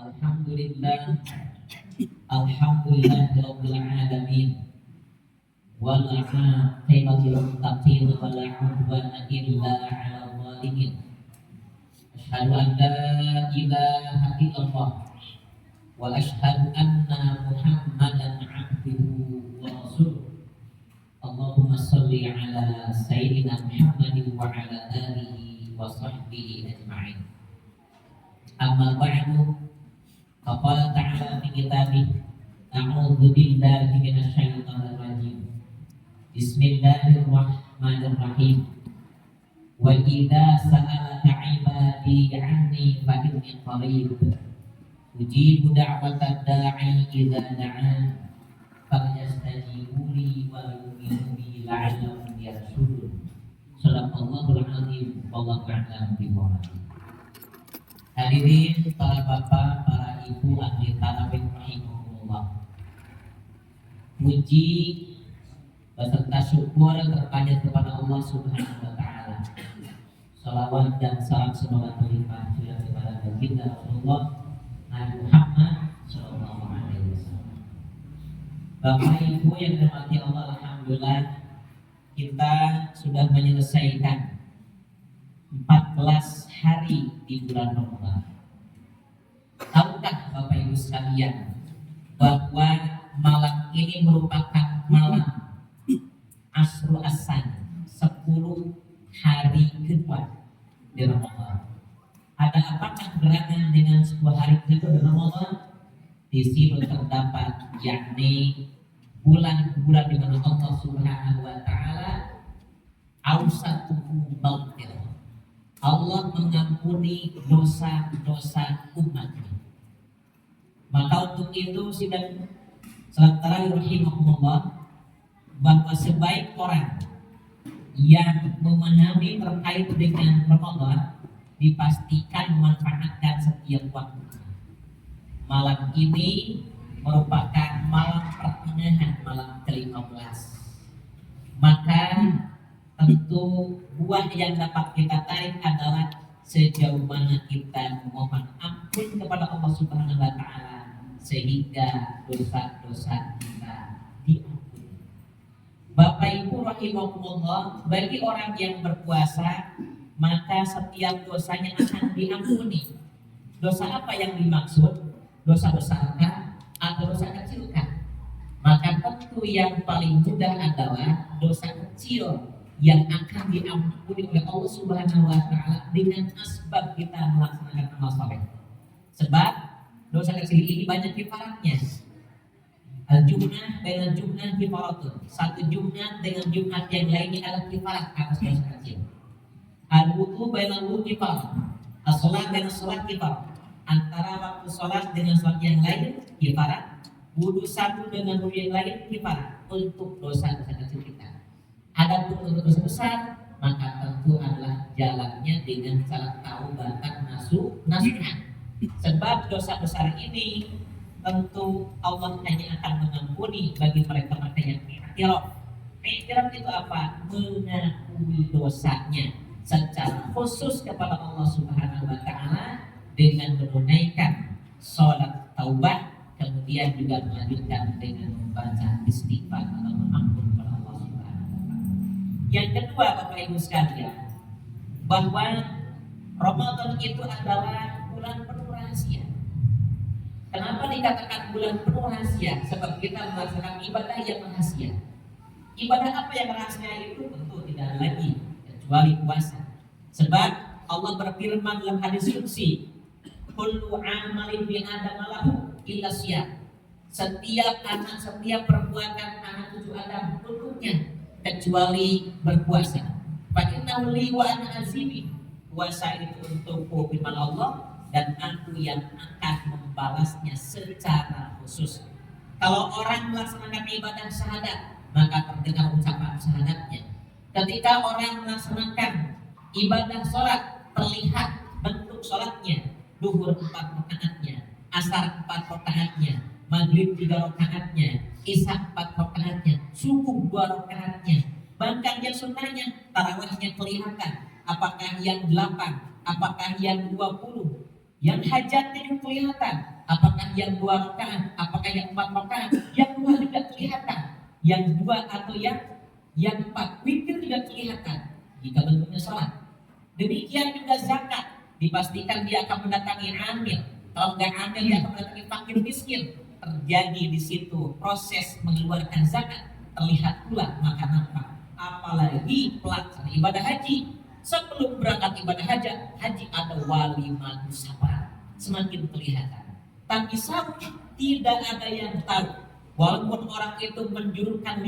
Alhamdulillah, Alhamdulillah Rabbil Alamin. Wal aqibatu lil muttaqin wa la udwana illa 'alal zalimin. Asyhadu an la ilaha illallah wa asyhadu anna Muhammadan 'abduhu wa rasuluh. Allahumma shalli 'ala sayyidina Muhammadin wa 'ala alihi wa sahbihi ajma'in. Amma ba'du. Faqala ta'ala fi kitabih, a'udzu billahi minasyaitonir rajim. Bismillahirrahmanirrahim. Wa idza sa'alaka 'ibadi 'anni fa inni qarib. Ujibu da'watad da'i idza da'an. Falyastajibu li wa yu'minu bi la'allahum yarshudun. Shadaqallahul 'azim. Wallahu a'lam bishawab. Hadirin para bapak, para ibu ahli tarawih rahimahumullah. Puji beserta syukur terpanjat kepada Allah Subhanahu wa taala. Salawat dan salam semoga terlimpah kepada baginda Rasulullah Nabi Muhammad sallallahu alaihi wasallam. Bapak Ibu yang dirahmati Allah, alhamdulillah kita sudah menyelesaikan 14 hari di bulan Ramadan. Tahukah Bapak Ibu sekalian bahwa malam ini merupakan malam Asrul Asan, 10 hari kedua di Ramadan. Ada apakah gerangan dengan 10 hari kedua di Ramadan? Di situ terdapat yakni bulan-bulan di mana Allah Subhanahu wa taala ausatuhu maghfirah. Allah mengampuni dosa-dosa umatnya. Maka untuk itu sidang salat tarawih rahimahumullah, bahwa sebaik orang yang memahami terkait dengan Ramadan dipastikan memanfaatkan setiap waktu. Malam ini merupakan malam pertengahan, malam ke-15. Maka tentu buah yang dapat kita tarik adalah sejauh mana kita memohon ampun kepada Allah Subhanahu wa taala sehingga dosa-dosa kita diampuni. Bapak Ibu rahimakumullah, bagi orang yang berpuasa maka setiap dosanya akan diampuni. Dosa apa yang dimaksud? Dosa besarkah atau dosa kecilkah? Maka tentu yang paling mudah adalah dosa kecil yang akan diampuni oleh Allah Subhanahu wa taala dengan asbab kita melaksanakan amal saleh. Sebab dosa kecil ini banyak kifaratnya. Al-jum'ah dengan jum'ah kifaratun. Satu jum'ah dengan jum'ah yang lainnya adalah kifarat atas dosa kecil. Al-wudu bainal wudu kifarat. As-salat dengan salat kifarat. Antara waktu salat dengan salat yang lain kifarat. Wudu satu dengan wudu yang lain kifarat untuk dosa-dosa kecil kita. Adapun untuk dosa besar maka tentu adalah jalannya dengan salat taubatan nasuhan. Sebab dosa besar ini tentu Allah hanya akan mengampuni bagi mereka-mereka yang i'tiraf. I'tiraf itu apa? Mengakui dosanya secara khusus kepada Allah Subhanahu wa taala dengan menunaikan salat taubah, kemudian juga melanjutkan dengan membaca istighfar atau mengampuni kepada Allah Subhanahu wa taala. Yang kedua Bapak Ibu sekalian, bahwa Ramadan itu adalah bulan penuh rahasia. Kenapa dikatakan bulan penuh rahasia? Sebab kita melaksanakan ibadah yang rahasia. Ibadah apa yang rahasia itu? Tentu tidak ada lagi kecuali puasa. Sebab Allah berfirman dalam hadis qudsi, kullu amalin bin adam lahu illa siyam. Setiap perbuatan anak cucu Adam untuknya kecuali berpuasa. Fa innahu li wa ana azimi. Puasa itu untukku firman Allah dan aku yang akan membalasnya secara khusus. Kalau orang melaksanakan ibadah syahadat, maka terdengar ucapan syahadatnya. Ketika orang melaksanakan ibadah sholat, terlihat bentuk sholatnya. Duhur 4 rakaatnya, asar 4 rakaatnya, maghrib 3 rakaatnya, isya 4 rakaatnya, subuh 2 rakaatnya. Bahkan yang sunnahnya tarawihnya kelihatan. Apakah yang 8, apakah yang 20, Yang hajatnya juga kelihatan. Apakah yang 2 rakaat, apakah yang 4 rakaat, yang 2 juga kelihatan. Yang 2 atau yang 4 witir juga kelihatan. Jika bentuknya sholat. Demikian juga zakat. Dipastikan dia akan mendatangi amil. Kalau nggak amil dia akan mendatangi fakir miskin. Terjadi di situ proses mengeluarkan zakat. Terlihat pula maka nampak. Apalagi pelaksana ibadah haji. Sebelum berangkat ibadah haji ada walimah sabar, semakin kelihatan. Tapi saat tidak ada yang tahu. Walaupun orang itu menjulurkan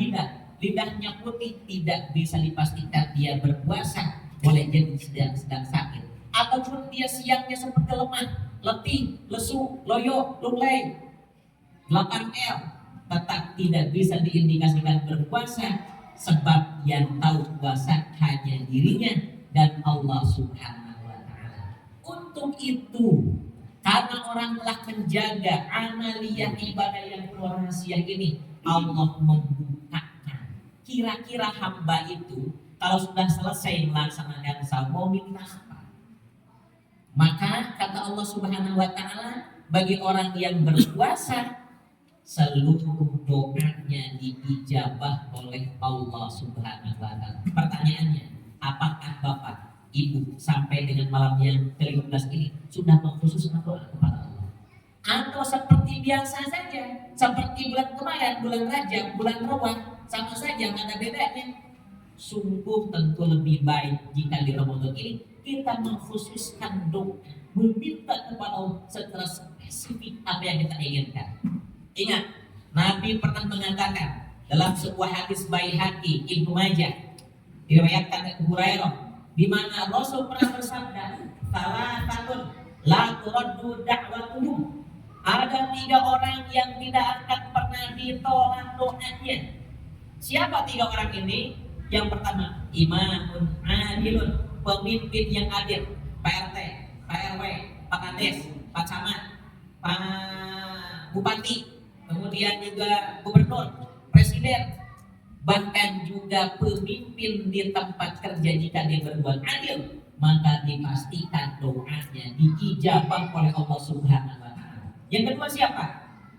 lidahnya putih, tidak bisa dipastikan dia berpuasa. Boleh jadi sedang sakit, ataupun dia siangnya seperti lemah, letih, lesu, loyo, lunglai, 8L, tetap tidak bisa diindikasikan berpuasa, sebab yang tahu puasa hanya dirinya dan Allah Subhanahu wa Ta'ala. Untuk itu, karena orang telah menjaga amaliyah ibadah yang rahasia ini, Allah membukakan. Kira-kira hamba itu kalau sudah selesai melaksanakan saum mau minta apa? Maka kata Allah Subhanahu wa Ta'ala, bagi orang yang berpuasa, seluruh doanya diijabah oleh Allah Subhanahu wa Ta'ala. Pertanyaannya, apakah Bapak, Ibu sampai dengan malam yang ke-15 ini sudah mengkhususkan doa kepada Allah? Atau seperti biasa saja, seperti bulan kemarin, bulan Rajab, bulan Ramadan, sama saja, nggak ada bedanya? Sungguh tentu lebih baik jika di Ramadan ini kita mengkhususkan doa, meminta kepada Allah secara spesifik apa yang kita inginkan. Ingat, Nabi pernah mengatakan dalam sebuah hadis Baihaqi Ibnu Majah, diriwayatkan Abu Hurairah, di mana Rasul pernah bersabda, "Salatun la turaddu da'watuhum." Ada 3 orang yang tidak akan pernah ditolak doanya. Siapa 3 orang ini? Yang pertama, imamun adilun, pemimpin yang adil, Pak RT, Pak RW, Pak Kades, Pak Camat, Pak Bupati, kemudian juga gubernur, presiden, bahkan juga pemimpin di tempat kerja. Jika dia berbuat adil, maka dipastikan doanya diijabah oleh Allah Subhanahu wa Ta'ala. Yang kedua siapa?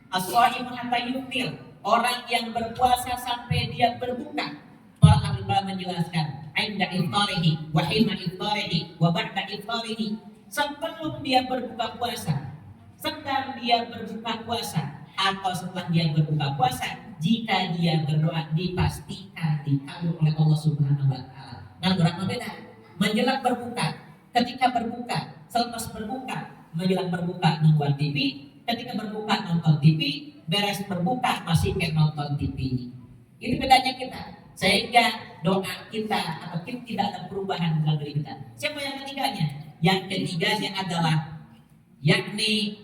As-shaimu hatta yuftir, orang yang berpuasa sampai dia berbuka. Para ahli menjelaskan, inda iftarihi wa hina iftarihi wa ba'da iftarihi, sebelum dia berbuka puasa, sedang dia berbuka puasa, atau setelah dia berbuka puasa, jika dia berdoa dipastikan dikabul oleh Allah Subhanahu wa Ta'ala. Nah, berapa beda? Menjelang berbuka, ketika berbuka, selepas berbuka, menjelang berbuka nonton TV, ketika berbuka nonton TV, beres berbuka masih kayak nonton TV. Ini bedanya kita. Sehingga doa kita atau kita tidak ada perubahan dalam diri kita. Siapa yang ketiganya? Yang ketiganya adalah yakni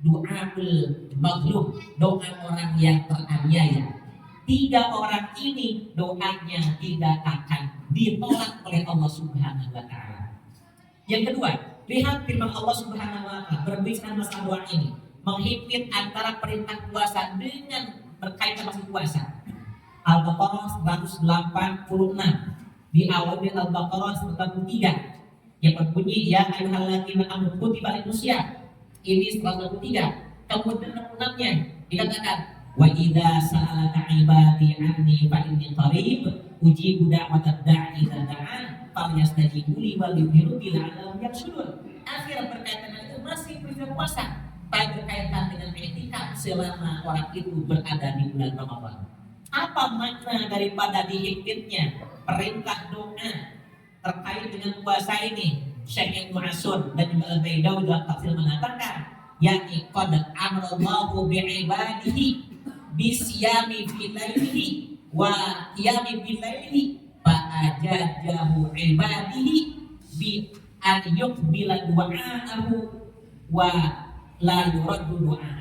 doaul maghlub, doa orang yang teraniaya. 3 orang ini doanya tidak akan ditolak oleh Allah Subhanahu wa Ta'ala. Yang kedua, lihat firman Allah Subhanahu wa Ta'ala berbicara masalah doa ini, menghimpit antara perintah puasa dengan berkaitan masih puasa. Al-Baqarah 186, di awal Al-Baqarah 183 yang berbunyi, ya ayyuhalladzina amanu kutiba alaikumusiyam. Ini 183. Kemudian 6-nya dikatakan, wa idza sa'alaka ibadi anni fa inni qarib ujibu da'watad da'i idza da'an falyastajibu li wal yu'minu bil la'allahum yarshudun. Akhir berkaitan itu masih peristiwa puasa, tapi berkaitan dengan etika selama orang itu berada di bulan Ramadan. Apa makna daripada dihimpitnya perintah doa terkait dengan puasa ini? Syekh Ibnu Asun dan juga Al-Baidawi dalam tafsir mengatakan, yakni qad amrallahu bi'ibadihi bisyami fi lailihi wa qiyami bil lailihi fa ajajahu ibadihi bi an yuqbila du'aahu wa la yuraddu du'aahu.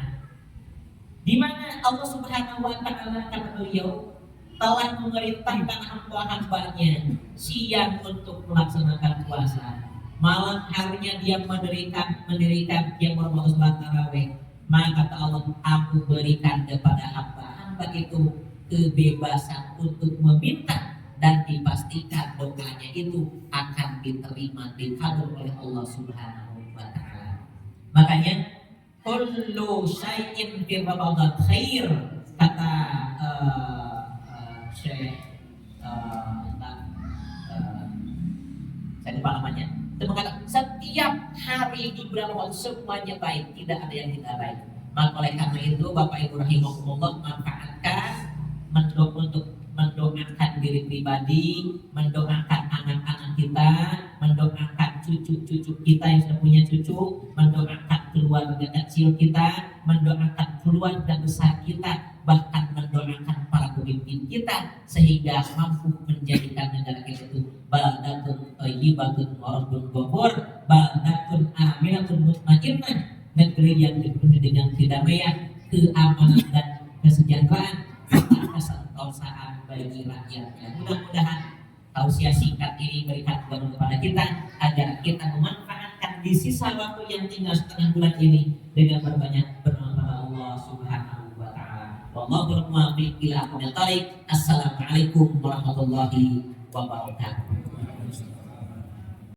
Di mana Allah Subhanahu wa Ta'ala kata beliau telah memerintahkan hamba-hambanya siang untuk melaksanakan puasa, malam harinya dia mendirikan yang merupakan salat tarawih. Maka kata Allah, aku berikan kepada hamba-hamba itu kebebasan untuk meminta dan dipastikan doanya itu akan diterima, dikabul oleh Allah Subhanahu wa Ta'ala. Makanya kullu syai'in fi Ramadan khair, kata Syekh saya lupa namanya. Itu mengatakan setiap hari di bulan Ramadan semuanya baik, tidak ada yang tidak baik. Maka oleh karena itu Bapak Ibu rahimahumullah, manfaatkan untuk mendoakan diri pribadi, mendoakan anak-anak kita, mendoakan cucu-cucu kita yang sudah punya cucu, mendoakan keluarga kecil kita, mendoakan keluarga besar kita, bahkan mendoakan para pemimpin kita sehingga mampu menjadikan negara kita itu baldatun thayyibatun wa rabbun ghafur, baldatun aminatun mutmainnah, negeri yang dipenuhi dengan kedamaian, keamanan dan kesejahteraan serta kesentosaan bagi rakyatnya. Mudah-mudahan tausiah singkat ini berikan kepada kita agar kita memanfaatkan di sisa waktu yang tinggal setengah bulan ini dengan berbanyak berdoa kepada Allah Subhanahu wa taala. Wallahu muwaffiq ila aqwamit thoriq. Assalamualaikum warahmatullahi wabarakatuh.